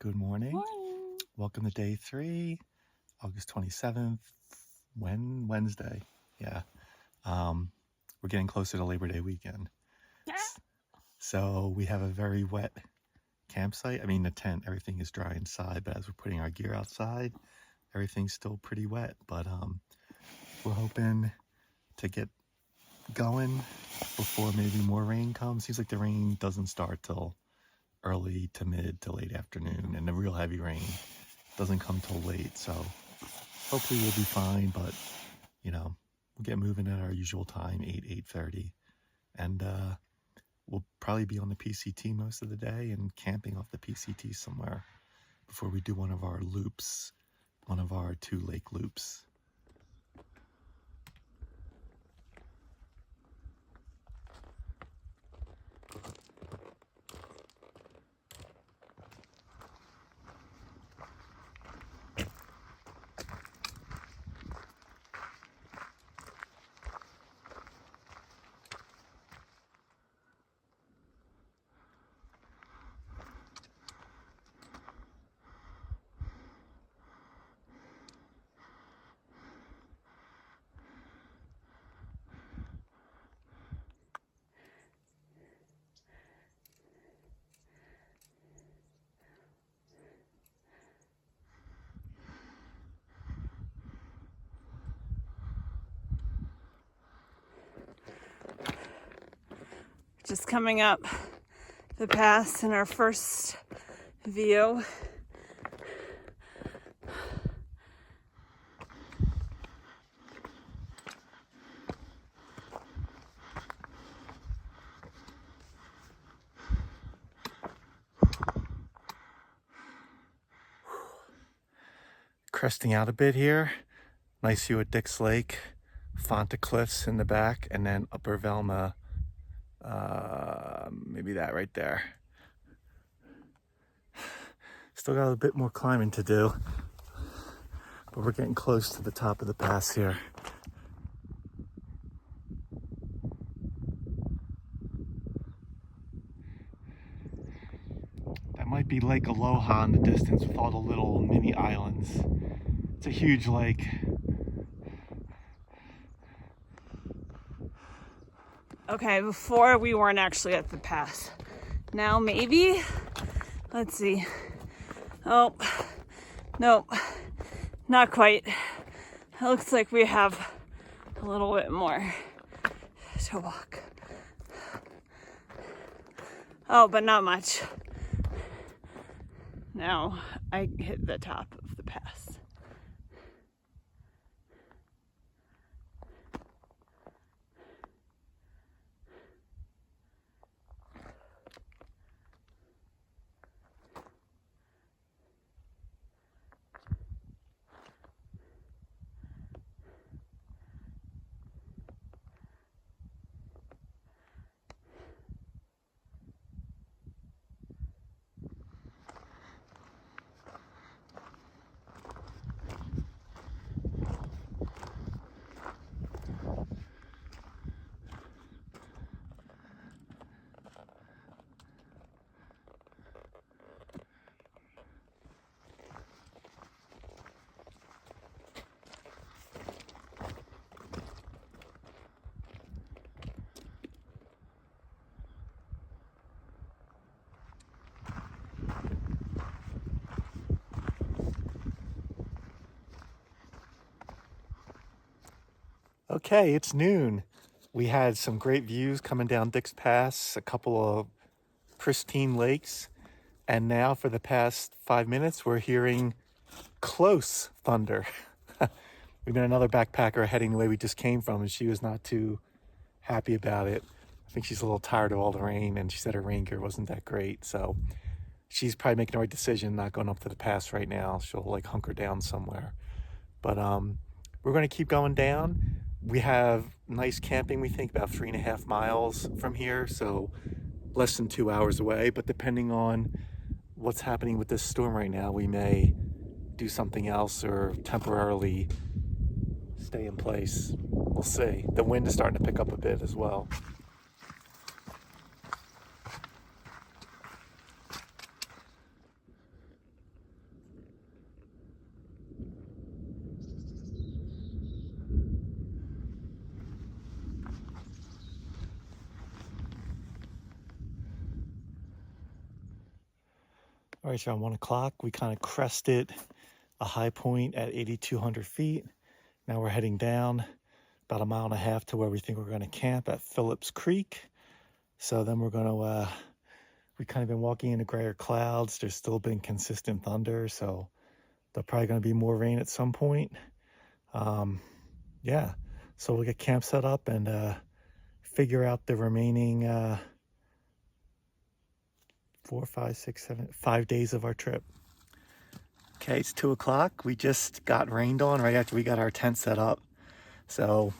Good morning. Morning. Welcome to day 3, August 27th, Wednesday. Yeah. We're getting closer to Labor Day weekend. Yeah. So we have a very wet campsite. I mean, the tent, everything is dry inside, but as we're putting our gear outside, everything's still pretty wet. But we're hoping to get going before maybe more rain comes. Seems like the rain doesn't start till early to mid to late afternoon, and the real heavy rain doesn't come till late, so hopefully we'll be fine. But we'll get moving at our usual time, 8:30, and we'll probably be on the PCT most of the day and camping off the PCT somewhere before we do one of our loops, one of our 2 lake loops. Just coming up the pass in our first view. Cresting out a bit here. Nice view at Dix Lake, Fonta Cliffs in the back, and then Upper Velma, maybe that right there. Still got a bit more climbing to do, but we're getting close to the top of the pass here. That might be Lake Aloha in the distance with all the little mini islands. It's a huge lake. Okay, before we weren't actually at the pass. Now maybe? Let's see. Oh, nope, not quite. It looks like we have a little bit more to walk. Oh, but not much. Now I hit the top of the pass. Okay, it's noon. We had some great views coming down Dix Pass, a couple of pristine lakes, and now for the past 5 minutes we're hearing close thunder. We've got another backpacker heading the way we just came from, and she was not too happy about it. I think she's a little tired of all the rain, and she said her rain gear wasn't that great, so she's probably making the right decision not going up to the pass right now. She'll hunker down somewhere. But we're going to keep going down. We have nice camping, we think, about 3.5 miles from here, so less than 2 hours away. But depending on what's happening with this storm right now, we may do something else or temporarily stay in place. We'll see. The wind is starting to pick up a bit as well. All right, so around 1 o'clock, we kind of crested a high point at 8,200 feet. Now we're heading down about 1.5 miles to where we think we're going to camp at Phipps Creek. So then we're going to, we kind of been walking into grayer clouds. There's still been consistent thunder, so there's probably going to be more rain at some point. Yeah, so we'll get camp set up and figure out the remaining 4, 5, 6, 7, 5 days of our trip. Okay, it's 2 o'clock. We just got rained on right after we got our tent set up. So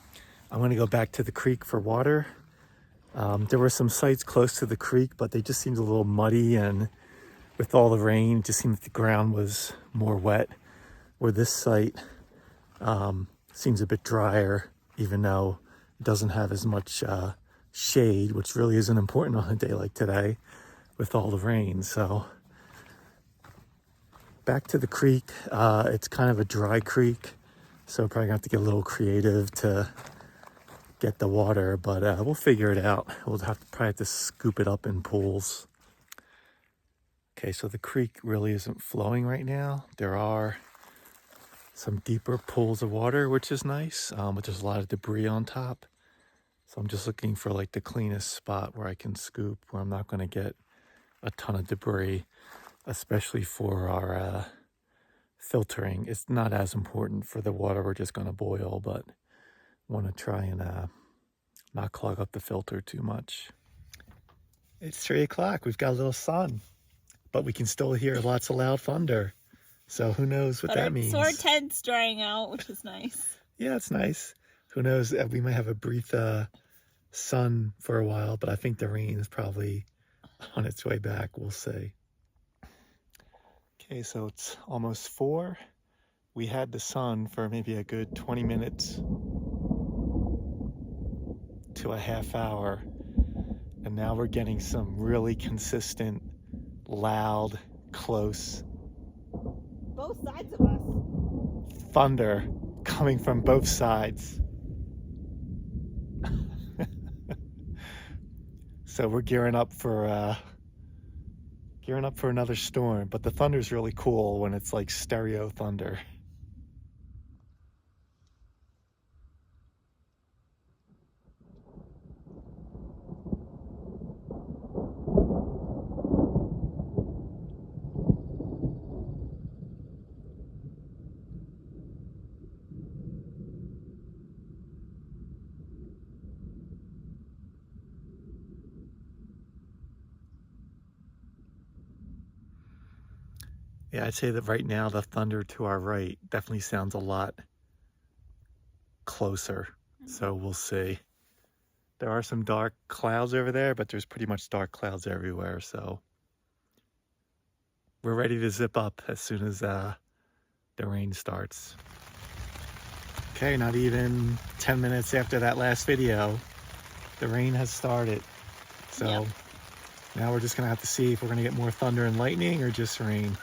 I'm gonna go back to the creek for water. There were some sites close to the creek, but they just seemed a little muddy, and with all the rain, it just seemed that the ground was more wet. Where this site seems a bit drier, even though it doesn't have as much shade, which really isn't important on a day like today with all the rain. So back to the creek. It's kind of a dry creek, so probably gonna have to get a little creative to get the water, but we'll figure it out. We'll probably have to scoop it up in pools. Okay, so the creek really isn't flowing right now. There are some deeper pools of water, which is nice, but there's a lot of debris on top. So I'm just looking for like the cleanest spot where I can scoop, where I'm not gonna get a ton of debris, especially for our filtering. It's not as important for the water we're just gonna boil, but want to try and not clog up the filter too much. It's 3 o'clock. We've got a little sun, but we can still hear lots of loud thunder. So who knows what that means. So our tent's drying out, which is nice. Yeah, it's nice. Who knows? We might have a brief sun for a while, but I think the rain is probably on its way back. We'll see. Okay, so it's almost 4. We had the sun for maybe a good 20 minutes to a half hour, and now we're getting some really consistent, loud, close Both sides of us. thunder coming from both sides. So we're gearing up for another storm, but the thunder's really cool when it's like stereo thunder. Yeah, I'd say that right now the thunder to our right definitely sounds a lot closer. So we'll see. There are some dark clouds over there, but there's pretty much dark clouds everywhere. So we're ready to zip up as soon as the rain starts. Okay, not even 10 minutes after that last video, the rain has started. So Yep. Now we're just gonna have to see if we're gonna get more thunder and lightning or just rain.